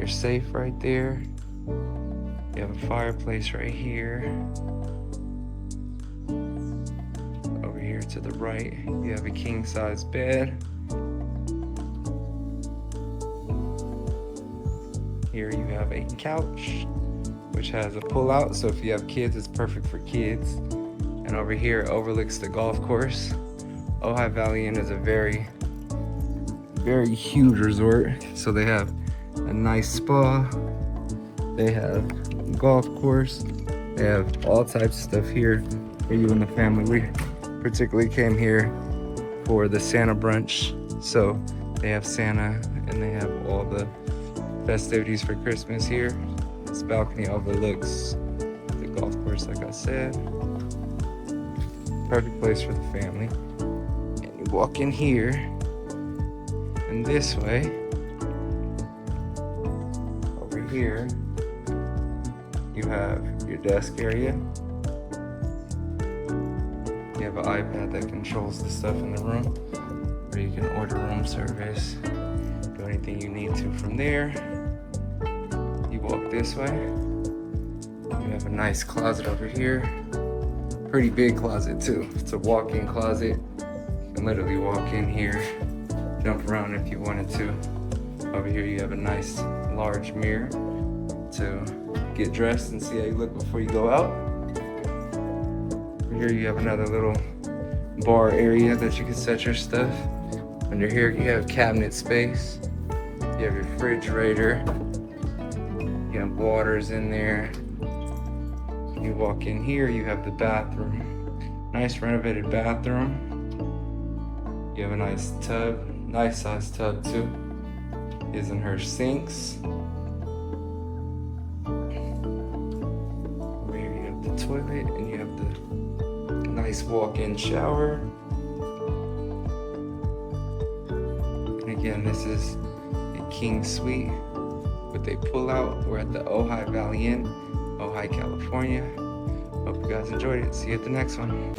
your safe right there. You have a fireplace right here. Over here to the right, you have a king-size bed. Here you have a couch, which has a pull-out, so if you have kids, it's perfect for kids. And over here, it overlooks the golf course. Ojai Valley Inn is a very huge resort. So they have a nice spa, they have a golf course, they have all types of stuff here for you and the family. We particularly came here for the Santa brunch. So they have Santa and they have all the festivities for Christmas here. This balcony overlooks the golf course, like I said. Perfect place for the family. And you walk in here, and this way, over here, you have your desk area. You have an iPad that controls the stuff in the room, where you can order room service, do anything you need to from there. You walk this way. You have a nice closet over here. Pretty big closet too. It's a walk-in closet. You can literally walk in here, jump around if you wanted to. Over here you have a nice large mirror to get dressed and see how you look before you go out. Over here you have another little bar area that you can set your stuff. Under here you have cabinet space. You have your refrigerator. You have waters in there. You walk in here, you have the bathroom. Nice renovated bathroom. You have a nice tub, nice sized tub too. His and her sinks. Over here you have the toilet and you have the nice walk-in shower. And again, this is a king suite with a pull-out. We're at the Ojai Valley Inn, Ojai, California. Hope you guys enjoyed it. See you at the next one.